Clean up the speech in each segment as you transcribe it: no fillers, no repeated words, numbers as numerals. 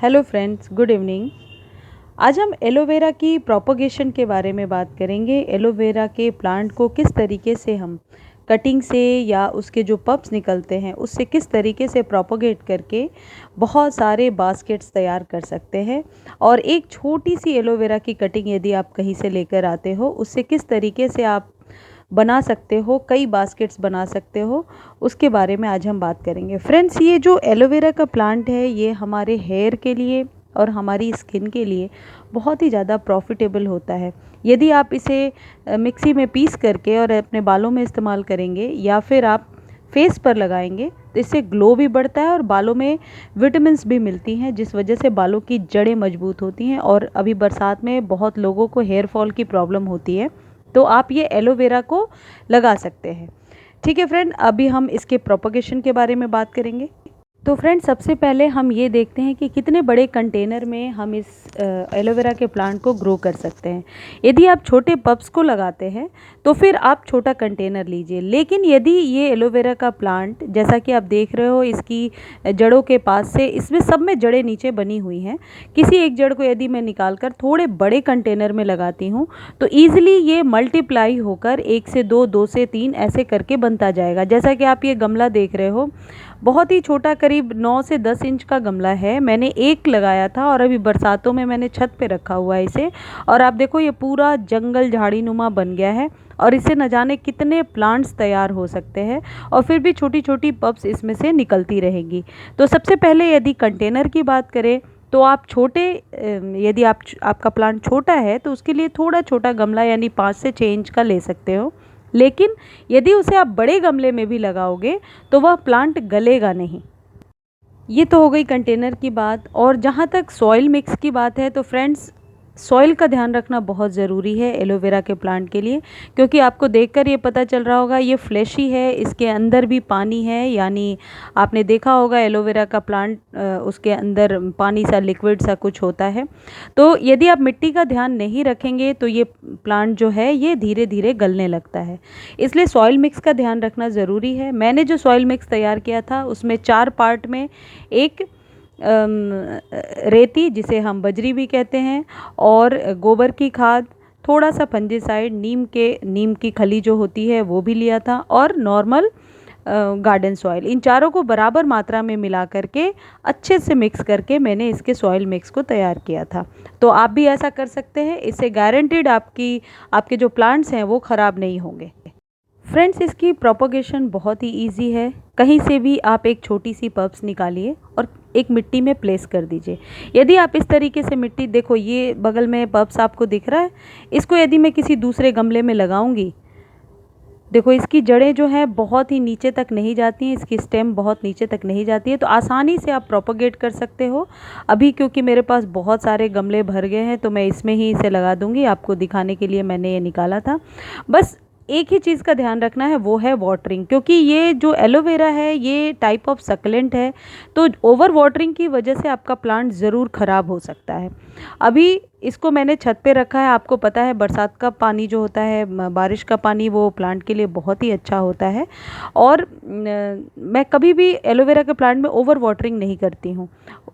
Hello friends, good evening. आज हम aloe vera की प्रोपोगेशन के बारे में बात करेंगे। एलोवेरा के प्लांट को किस तरीके से हम कटिंग से या उसके जो पल्प्स निकलते हैं उससे किस तरीके से प्रोपोगेट करके बहुत सारे बास्केट्स तैयार कर सकते हैं, और एक छोटी सी एलोवेरा की कटिंग यदि आप कहीं से लेकर आते हो उससे किस तरीके से आप बना सकते हो, कई बास्केट्स बना सकते हो, उसके बारे में आज हम बात करेंगे। फ्रेंड्स, ये जो एलोवेरा का प्लांट है ये हमारे हेयर के लिए और हमारी स्किन के लिए बहुत ही ज़्यादा प्रॉफिटेबल होता है। यदि आप इसे मिक्सी में पीस करके और अपने बालों में इस्तेमाल करेंगे या फिर आप फेस पर लगाएंगे तो इससे ग्लो भी बढ़ता है और बालों में विटामिन्स भी मिलती हैं, जिस वजह से बालों की जड़ें मजबूत होती हैं। और अभी बरसात में बहुत लोगों को हेयर फॉल की प्रॉब्लम होती है, तो आप ये एलोवेरा को लगा सकते हैं। ठीक है फ्रेंड, अभी हम इसके प्रोपगेशन के बारे में बात करेंगे। तो फ्रेंड, सबसे पहले हम ये देखते हैं कि कितने बड़े कंटेनर में हम इस एलोवेरा के प्लांट को ग्रो कर सकते हैं। यदि आप छोटे पब्स को लगाते हैं तो फिर आप छोटा कंटेनर लीजिए, लेकिन यदि ये एलोवेरा का प्लांट जैसा कि आप देख रहे हो इसकी जड़ों के पास से इसमें सब में जड़ें नीचे बनी हुई हैं, किसी एक जड़ को यदि मैं निकाल कर थोड़े बड़े कंटेनर में लगाती हूँ तो ईजिली ये मल्टीप्लाई होकर 1 से 2, 2 से 3 ऐसे करके बनता जाएगा। जैसा कि आप ये गमला देख रहे हो, बहुत ही छोटा, करीब 9 से 10 इंच का गमला है। मैंने एक लगाया था और अभी बरसातों में मैंने छत पे रखा हुआ है इसे, और आप देखो ये पूरा जंगल झाड़ी नुमा बन गया है और इससे न जाने कितने प्लांट्स तैयार हो सकते हैं, और फिर भी छोटी छोटी पब्स इसमें से निकलती रहेंगी। तो सबसे पहले यदि कंटेनर की बात करें तो आप छोटे, यदि आपका प्लांट छोटा है तो उसके लिए थोड़ा छोटा गमला यानी 5 से 6 इंच का ले सकते हो, लेकिन यदि उसे आप बड़े गमले में भी लगाओगे तो वह प्लांट गलेगा नहीं। ये तो हो गई कंटेनर की बात। और जहाँ तक सॉइल मिक्स की बात है तो फ्रेंड्स, सॉइल का ध्यान रखना बहुत ज़रूरी है एलोवेरा के प्लांट के लिए, क्योंकि आपको देखकर ये पता चल रहा होगा ये फ्लैशी है, इसके अंदर भी पानी है। यानी आपने देखा होगा एलोवेरा का प्लांट, उसके अंदर पानी सा, लिक्विड सा कुछ होता है। तो यदि आप मिट्टी का ध्यान नहीं रखेंगे तो ये प्लांट जो है ये धीरे धीरे गलने लगता है, इसलिए सॉइल मिक्स का ध्यान रखना ज़रूरी है। मैंने जो सॉइल मिक्स तैयार किया था उसमें 4 पार्ट में एक रेती, जिसे हम बजरी भी कहते हैं, और गोबर की खाद, थोड़ा सा फंजीसाइड, नीम की खली जो होती है वो भी लिया था, और नॉर्मल गार्डन सॉइल। इन चारों को बराबर मात्रा में मिला करके अच्छे से मिक्स करके मैंने इसके सॉइल मिक्स को तैयार किया था। तो आप भी ऐसा कर सकते हैं, इससे गारंटीड आपके जो प्लांट्स हैं वो ख़राब नहीं होंगे। फ्रेंड्स, इसकी प्रोपोगेशन बहुत ही इजी है। कहीं से भी आप एक छोटी सी पल्प्स निकालिए और एक मिट्टी में प्लेस कर दीजिए। यदि आप इस तरीके से मिट्टी, देखो ये बगल में पल्प्स आपको दिख रहा है, इसको यदि मैं किसी दूसरे गमले में लगाऊंगी, देखो इसकी जड़ें जो हैं बहुत ही नीचे तक नहीं जाती हैं, इसकी स्टेम बहुत नीचे तक नहीं जाती है, तो आसानी से आप प्रोपोगेट कर सकते हो। अभी क्योंकि मेरे पास बहुत सारे गमले भर गए हैं तो मैं इसमें ही इसे लगा दूंगी, आपको दिखाने के लिए मैंने ये निकाला था। बस एक ही चीज़ का ध्यान रखना है, वो है वाटरिंग, क्योंकि ये जो एलोवेरा है ये टाइप ऑफ सक्लेंट है, तो ओवर वाटरिंग की वजह से आपका प्लांट ज़रूर ख़राब हो सकता है। अभी इसको मैंने छत पे रखा है, आपको पता है बरसात का पानी जो होता है, बारिश का पानी, वो प्लांट के लिए बहुत ही अच्छा होता है। और मैं कभी भी एलोवेरा के प्लांट में ओवर वाटरिंग नहीं करती हूँ।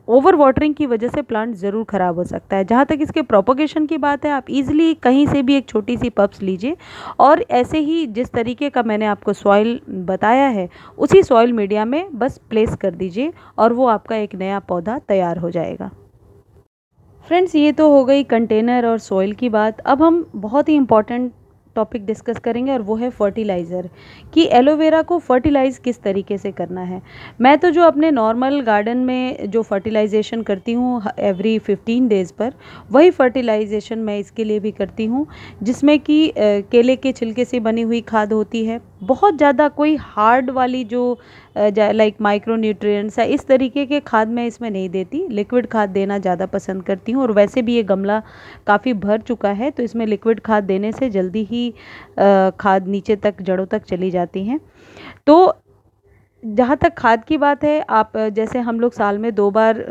ओवर वाटरिंग की वजह से प्लांट ज़रूर ख़राब हो सकता है। जहाँ तक इसके प्रोपोगेशन की बात है, आप इजीली कहीं से भी एक छोटी सी पल्प्स लीजिए और ऐसे ही जिस तरीके का मैंने आपको सॉइल बताया है उसी सॉइल मीडिया में बस प्लेस कर दीजिए और वो आपका एक नया पौधा तैयार हो जाएगा। फ्रेंड्स, ये तो हो गई कंटेनर और सॉइल की बात। अब हम बहुत ही इम्पॉर्टेंट टॉपिक डिस्कस करेंगे और वो है फर्टिलाइज़र, कि एलोवेरा को फर्टिलाइज़ किस तरीके से करना है। मैं तो जो अपने नॉर्मल गार्डन में जो फर्टिलाइजेशन करती हूँ एवरी 15 डेज़ पर, वही फर्टिलाइजेशन मैं इसके लिए भी करती हूँ, जिसमें कि केले के छिलके से बनी हुई खाद होती है। बहुत ज़्यादा कोई हार्ड वाली जो लाइक माइक्रो न्यूट्रिएंट्स है, इस तरीके के खाद मैं इसमें नहीं देती, लिक्विड खाद देना ज़्यादा पसंद करती हूँ। और वैसे भी ये गमला काफ़ी भर चुका है तो इसमें लिक्विड खाद देने से जल्दी ही खाद नीचे तक, जड़ों तक चली जाती हैं। तो जहाँ तक खाद की बात है, आप जैसे हम लोग साल में 2 बार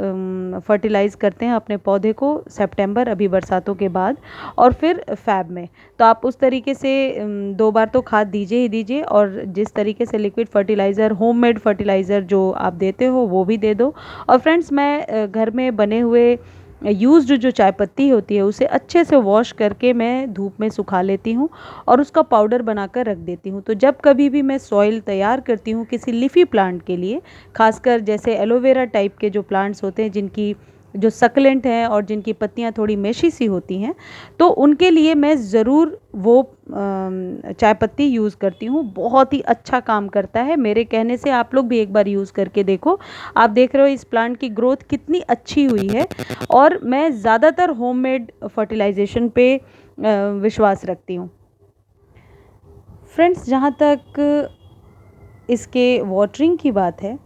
फर्टिलाइज़ करते हैं अपने पौधे को, सितंबर अभी बरसातों के बाद और फिर फ़ैब में। तो आप उस तरीके से 2 बार तो खाद दीजिए ही दीजिए, और जिस तरीके से लिक्विड फर्टिलाइज़र, होममेड फर्टिलाइज़र जो आप देते हो वो भी दे दो। और फ्रेंड्स, मैं घर में बने हुए यूज़्ड जो चाय पत्ती होती है उसे अच्छे से वॉश करके मैं धूप में सुखा लेती हूँ और उसका पाउडर बनाकर रख देती हूँ। तो जब कभी भी मैं सॉइल तैयार करती हूँ किसी लीफी प्लांट के लिए, खासकर जैसे एलोवेरा टाइप के जो प्लांट्स होते हैं जिनकी जो सक्लेंट हैं और जिनकी पत्तियाँ थोड़ी मेशी सी होती हैं, तो उनके लिए मैं ज़रूर वो चाय पत्ती यूज़ करती हूँ। बहुत ही अच्छा काम करता है, मेरे कहने से आप लोग भी एक बार यूज़ करके देखो। आप देख रहे हो इस प्लांट की ग्रोथ कितनी अच्छी हुई है। और मैं ज़्यादातर होममेड फर्टिलाइजेशन पे विश्वास रखती हूँ। फ्रेंड्स, जहाँ तक इसके वाटरिंग की बात है,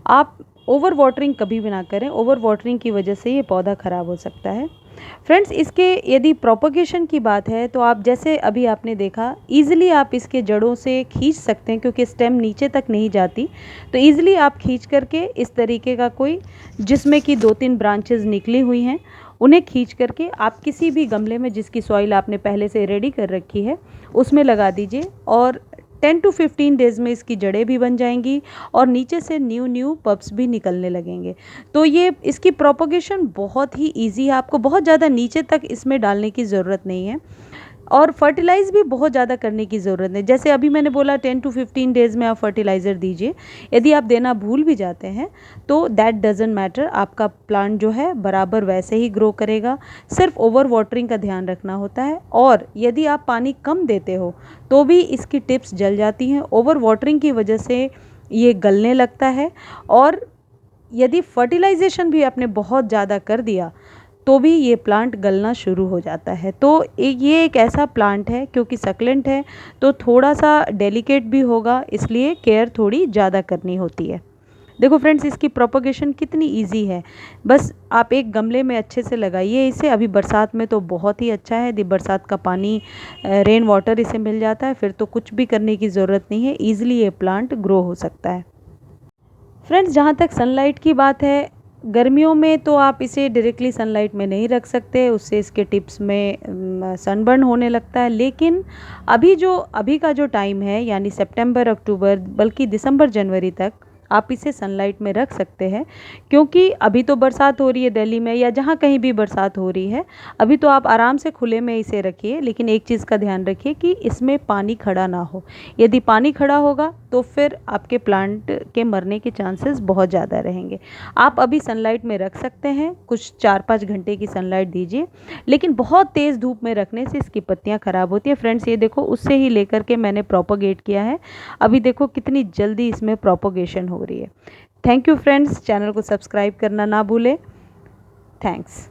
आप ओवर वाटरिंग कभी भी ना करें। ओवर वाटरिंग की वजह से ये पौधा ख़राब हो सकता है। फ्रेंड्स, इसके यदि प्रोपगेशन की बात है तो आप जैसे अभी आपने देखा, ईज़िली आप इसके जड़ों से खींच सकते हैं क्योंकि स्टेम नीचे तक नहीं जाती। तो ईज़िली आप खींच करके इस तरीके का कोई, जिसमें कि 2-3 ब्रांचेज़ निकली हुई हैं, उन्हें खींच करके आप किसी भी गमले में जिसकी सॉइल आपने पहले से रेडी कर रखी है उसमें लगा दीजिए और 10 to 15 डेज़ में इसकी जड़ें भी बन जाएंगी और नीचे से न्यू पप्स भी निकलने लगेंगे। तो ये इसकी प्रोपगेशन बहुत ही इजी है, आपको बहुत ज़्यादा नीचे तक इसमें डालने की ज़रूरत नहीं है और फर्टिलाइज़ भी बहुत ज़्यादा करने की ज़रूरत नहीं। जैसे अभी मैंने बोला 10 to 15 डेज़ में आप फर्टिलाइज़र दीजिए। यदि आप देना भूल भी जाते हैं तो दैट डज़न्ट मैटर, आपका प्लांट जो है बराबर वैसे ही ग्रो करेगा। सिर्फ ओवर वाटरिंग का ध्यान रखना होता है, और यदि आप पानी कम देते हो तो भी इसकी टिप्स जल जाती हैं। ओवर वाटरिंग की वजह से ये गलने लगता है, और यदि फर्टिलाइजेशन भी आपने बहुत ज़्यादा कर दिया तो भी ये प्लांट गलना शुरू हो जाता है। तो ये एक ऐसा प्लांट है, क्योंकि सक्लेंट है तो थोड़ा सा डेलिकेट भी होगा, इसलिए केयर थोड़ी ज़्यादा करनी होती है। देखो फ्रेंड्स, इसकी प्रोपगेशन कितनी इजी है। बस आप एक गमले में अच्छे से लगाइए इसे। अभी बरसात में तो बहुत ही अच्छा है, यदि बरसात का पानी, रेन वाटर इसे मिल जाता है फिर तो कुछ भी करने की ज़रूरत नहीं है, ईजिली ये प्लांट ग्रो हो सकता है। फ्रेंड्स, जहाँ तक सनलाइट की बात है, गर्मियों में तो आप इसे डायरेक्टली सनलाइट में नहीं रख सकते, उससे इसके टिप्स में सनबर्न होने लगता है। लेकिन अभी का जो टाइम है, यानी सितंबर, अक्टूबर, बल्कि दिसंबर, जनवरी तक आप इसे सनलाइट में रख सकते हैं, क्योंकि अभी तो बरसात हो रही है दिल्ली में या जहाँ कहीं भी बरसात हो रही है। अभी तो आप आराम से खुले में इसे रखिए, लेकिन एक चीज़ का ध्यान रखिए कि इसमें पानी खड़ा ना हो। यदि पानी खड़ा होगा तो फिर आपके प्लांट के मरने के चांसेस बहुत ज़्यादा रहेंगे। आप अभी सनलाइट में रख सकते हैं, कुछ 4-5 घंटे की सनलाइट दीजिए, लेकिन बहुत तेज़ धूप में रखने से इसकी पत्तियाँ ख़राब होती है। फ्रेंड्स, ये देखो, उससे ही लेकर के मैंने प्रोपोगेट किया है, अभी देखो कितनी जल्दी इसमें प्रोपोगेशन हो रही है। थैंक यू फ्रेंड्स, चैनल को सब्सक्राइब करना ना भूलें। थैंक्स।